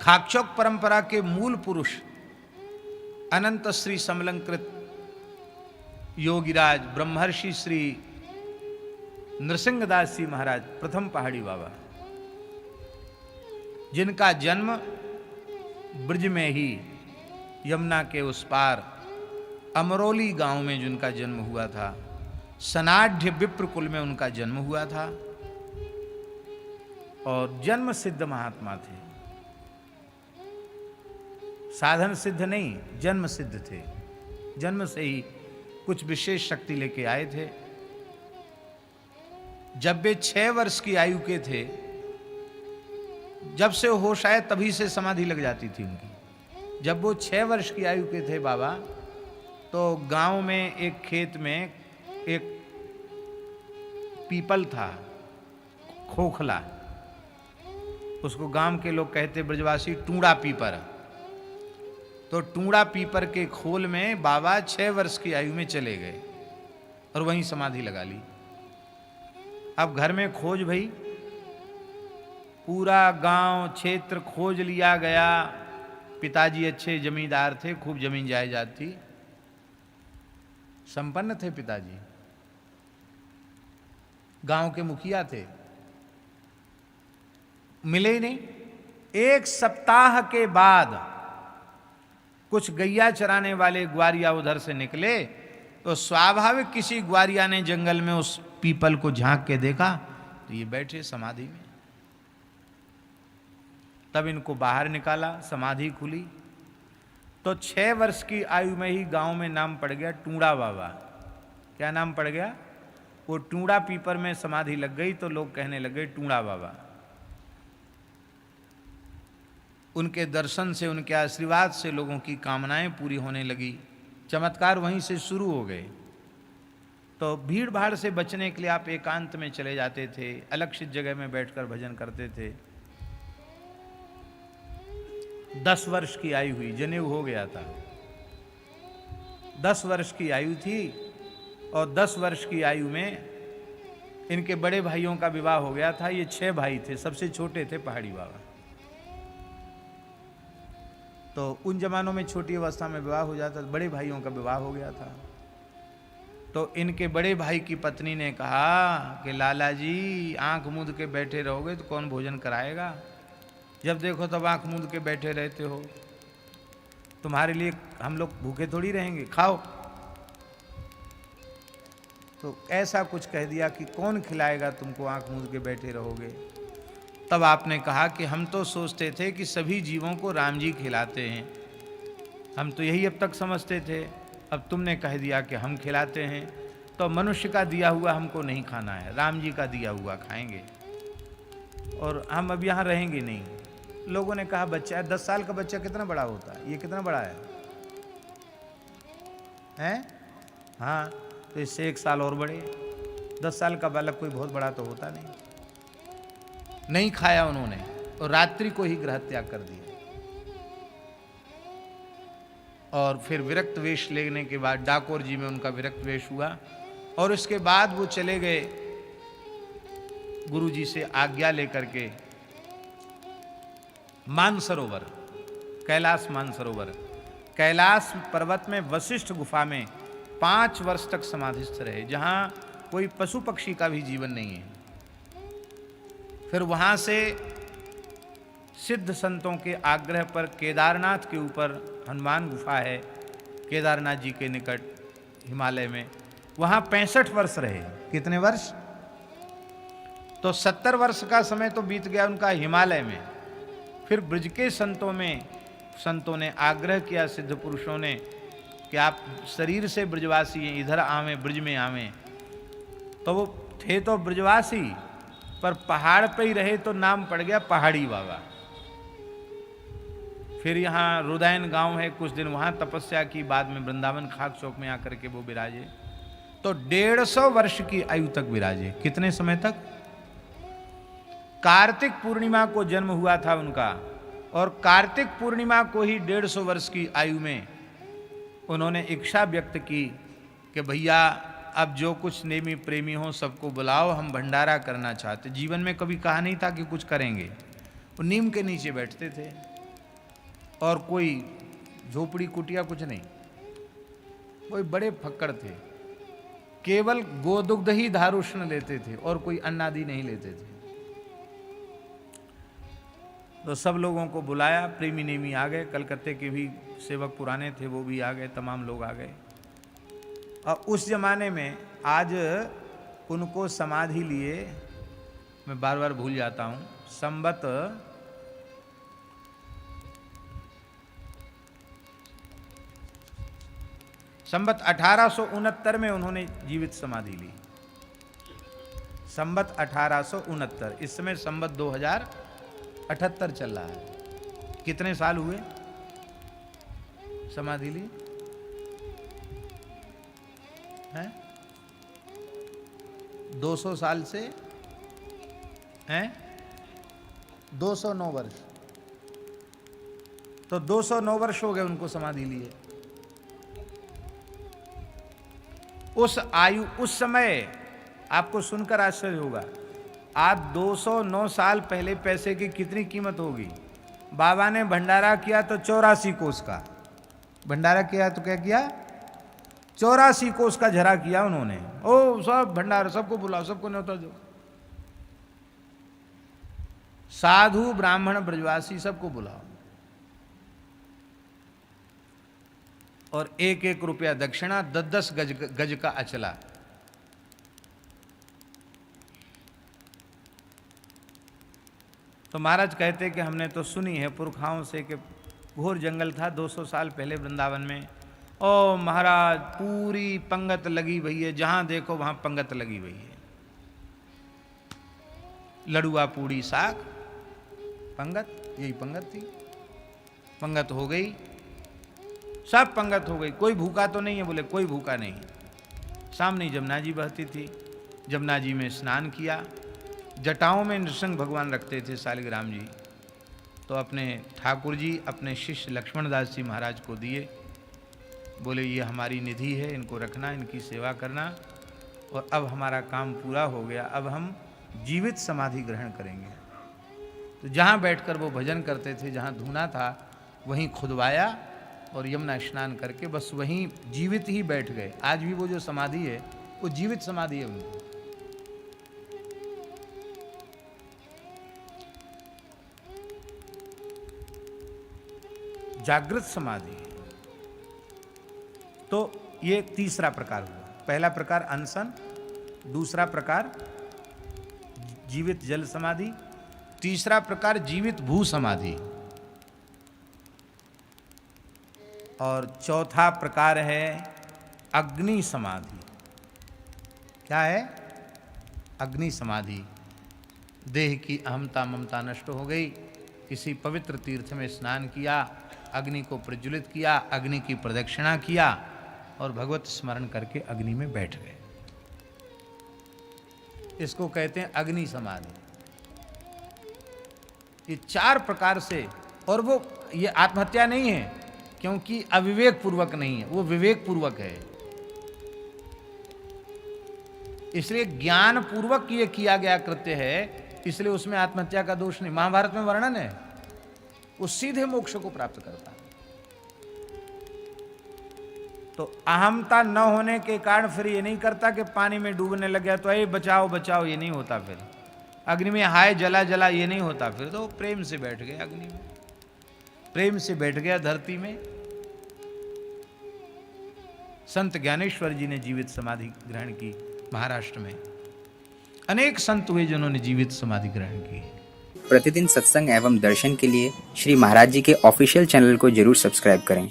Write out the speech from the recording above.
खाकचौक परंपरा के मूल पुरुष अनंत श्री समलंकृत योगीराज ब्रह्मर्षि श्री नृसिंहदास जी महाराज प्रथम पहाड़ी बाबा, जिनका जन्म ब्रज में ही यमुना के उस पार अमरोली गांव में जिनका जन्म हुआ था, सनाढ़ विप्र कुल में उनका जन्म हुआ था और जन्म सिद्ध महात्मा थे। साधन सिद्ध नहीं, जन्म सिद्ध थे। जन्म से ही कुछ विशेष शक्ति लेके आए थे। जब वे 6 वर्ष की आयु के थे, जब से होश आए तभी से समाधि लग जाती थी उनकी। जब वो 6 वर्ष की आयु के थे बाबा, तो गांव में एक खेत में एक पीपल था, खोखला, उसको गांव के लोग कहते ब्रजवासी टूड़ा पीपर। तो टूड़ा पीपर के खोल में बाबा 6 वर्ष की आयु में चले गए और वहीं समाधि लगा ली। अब घर में खोज भई, पूरा गांव क्षेत्र खोज लिया गया। पिताजी अच्छे जमींदार थे, खूब जमीन जायदाद थी, संपन्न थे पिताजी, गांव के मुखिया थे, मिले ही नहीं। 1 सप्ताह के बाद कुछ गैया चराने वाले ग्वारिया उधर से निकले, तो स्वाभाविक किसी ग्वारिया ने जंगल में उस पीपल को झांक के देखा, तो ये बैठे समाधि में। तब इनको बाहर निकाला, समाधि खुली, तो 6 वर्ष की आयु में ही गांव में नाम पड़ गया टूड़ा बाबा। क्या नाम पड़ गया? वो टूड़ा पीपर में समाधि लग गई तो लोग कहने लगे टूड़ा बाबा। उनके दर्शन से, उनके आशीर्वाद से लोगों की कामनाएं पूरी होने लगी। चमत्कार वहीं से शुरू हो गए। तो भीड़ भाड़ से बचने के लिए आप एकांत में चले जाते थे, अलक्षित जगह में बैठकर भजन करते थे। 10 वर्ष की आयु हुई, जनेऊ हो गया था। 10 वर्ष की आयु थी और 10 वर्ष की आयु में इनके बड़े भाइयों का विवाह हो गया था। ये 6 भाई थे, सबसे छोटे थे पहाड़ी बाबा। तो उन जमानों में छोटी अवस्था में विवाह हो जाता, बड़े भाइयों का विवाह हो गया था। तो इनके बड़े भाई की पत्नी ने कहा कि लाला जी, आंख मूंद के बैठे रहोगे तो कौन भोजन कराएगा? जब देखो तब आंख मूंद के बैठे रहते हो, तुम्हारे लिए हम लोग भूखे थोड़ी रहेंगे, खाओ। तो ऐसा कुछ कह दिया कि कौन खिलाएगा तुमको, आंख मूंद के बैठे रहोगे। तब आपने कहा कि हम तो सोचते थे कि सभी जीवों को राम जी खिलाते हैं, हम तो यही अब तक समझते थे, अब तुमने कह दिया कि हम खिलाते हैं, तो मनुष्य का दिया हुआ हमको नहीं खाना है, राम जी का दिया हुआ खाएंगे और हम अब यहाँ रहेंगे नहीं। लोगों ने कहा बच्चा है, 10 साल का बच्चा कितना बड़ा होता है, ये कितना बड़ा है? हाँ, तो इससे 1 साल और बड़े। 10 साल का बालक कोई बहुत बड़ा तो होता नहीं। नहीं खाया उन्होंने और रात्रि को ही ग्रह त्याग कर दिया। और फिर विरक्त वेश लेने के बाद डाकोर जी में उनका विरक्त वेश हुआ और इसके बाद वो चले गए गुरु जी से आज्ञा लेकर के मानसरोवर, कैलाश मानसरोवर, कैलाश पर्वत में वशिष्ठ गुफा में 5 वर्ष तक समाधिस्थ रहे, जहां कोई पशु पक्षी का भी जीवन नहीं है। फिर वहां से सिद्ध संतों के आग्रह पर केदारनाथ के ऊपर हनुमान गुफा है, केदारनाथ जी के निकट हिमालय में, वहां 65 वर्ष रहे। कितने वर्ष? तो 70 वर्ष का समय तो बीत गया उनका हिमालय में। फिर ब्रज के संतों ने आग्रह किया, सिद्ध पुरुषों ने, कि आप शरीर से ब्रजवासी हैं, इधर आवें, ब्रज में आवें। तो वो थे तो ब्रजवासी, पर पहाड़ पे ही रहे तो नाम पड़ गया पहाड़ी बाबा। फिर यहाँ रुदैन गांव है, कुछ दिन वहां तपस्या की, बाद में वृंदावन खाकचौक में आकर के वो विराजे। तो 150 वर्ष की आयु तक विराजे। कितने समय तक? कार्तिक पूर्णिमा को जन्म हुआ था उनका और कार्तिक पूर्णिमा को ही 150 वर्ष की आयु में उन्होंने इच्छा व्यक्त की कि भैया अब जो कुछ नेमी प्रेमी हो सबको बुलाओ, हम भंडारा करना चाहते। जीवन में कभी कहा नहीं था कि कुछ करेंगे। वो नीम के नीचे बैठते थे, और कोई झोपड़ी कुटिया कुछ नहीं, कोई बड़े फक्कड़ थे, केवल गोदुग्ध ही धारुष्ण लेते थे और कोई अन्न आदि नहीं लेते थे। तो सब लोगों को बुलाया, प्रेमी नेमी आ गए, कलकत्ते के भी सेवक पुराने थे वो भी आ गए, तमाम लोग आ गए। और उस जमाने में, आज उनको समाधि लिए, मैं बार बार भूल जाता हूँ, संबत 1869 में उन्होंने जीवित समाधि ली। संबत 1869, इस समय संबत 2078 चल रहा है। कितने साल हुए समाधि ली हैं? 200 साल से हैं 209 वर्ष, तो 209 वर्ष हो गए उनको समाधि लिए। उस आयु, उस समय आपको सुनकर आश्चर्य होगा, आज 209 साल पहले पैसे की कितनी कीमत होगी। बाबा ने भंडारा किया तो 84 कोस का भंडारा किया, तो क्या किया, 84 कोस का झरा किया उन्होंने। ओ सब भंडारा, सबको बुलाओ, सबको न्योता दो, साधु ब्राह्मण ब्रजवासी सबको बुलाओ, और 1-1 रुपया दक्षिणा, 10-10 गज का अचला। तो महाराज कहते कि हमने तो सुनी है पुरखाओं से कि घोर जंगल था 200 साल पहले वृंदावन में। ओ महाराज, पूरी पंगत लगी हुई है, जहां देखो वहां पंगत लगी हुई है। लड़ुआ पूड़ी साग, पंगत, यही पंगत थी। पंगत हो गई, सब पंगत हो गई, कोई भूखा तो नहीं है, बोले कोई भूखा नहीं। सामने जमुना जी बहती थी, जमुना जी में स्नान किया। जटाओं में नृसिंह भगवान रखते थे शालिग्राम जी, तो अपने ठाकुर जी अपने शिष्य लक्ष्मण दास जी महाराज को दिए। बोले ये हमारी निधि है, इनको रखना, इनकी सेवा करना, और अब हमारा काम पूरा हो गया, अब हम जीवित समाधि ग्रहण करेंगे। तो जहाँ बैठकर वो भजन करते थे, जहाँ धूना था वहीं खुदवाया और यमुना स्नान करके बस वहीं जीवित ही बैठ गए। आज भी वो जो समाधि है वो जीवित समाधि है उनकी। जागृत समाधि। तो ये तीसरा प्रकार हुआ। पहला प्रकार अनशन, दूसरा प्रकार जीवित जल समाधि, तीसरा प्रकार जीवित भू समाधि, और चौथा प्रकार है अग्नि समाधि। क्या है? अग्नि समाधि। देह की अहमता ममता नष्ट हो गई, किसी पवित्र तीर्थ में स्नान किया, अग्नि को प्रज्वलित किया, अग्नि की प्रदक्षिणा किया और भगवत स्मरण करके अग्नि में बैठ गए। इसको कहते हैं अग्नि समाधि। ये 4 प्रकार से, और वो ये आत्महत्या नहीं है, क्योंकि अविवेक पूर्वक नहीं है, वो विवेक पूर्वक है। इसलिए ज्ञान पूर्वक ये किया गया कृत्य है, इसलिए उसमें आत्महत्या का दोष नहीं। महाभारत में वर्णन है, वो सीधे मोक्ष को प्राप्त करता है। तो अहमता न होने के कारण फिर ये नहीं करता कि पानी में डूबने लग गया तो अरे बचाओ बचाओ, ये नहीं होता। फिर अग्नि में हाय जला जला, ये नहीं होता। फिर तो प्रेम से बैठ गया अग्नि में, प्रेम से बैठ गया धरती में। संत ज्ञानेश्वर जी ने जीवित समाधि ग्रहण की महाराष्ट्र में। अनेक संत हुए जिन्होंने जीवित समाधि ग्रहण की। प्रतिदिन सत्संग एवं दर्शन के लिए श्री महाराज जी के ऑफिशियल चैनल को जरूर सब्सक्राइब करें।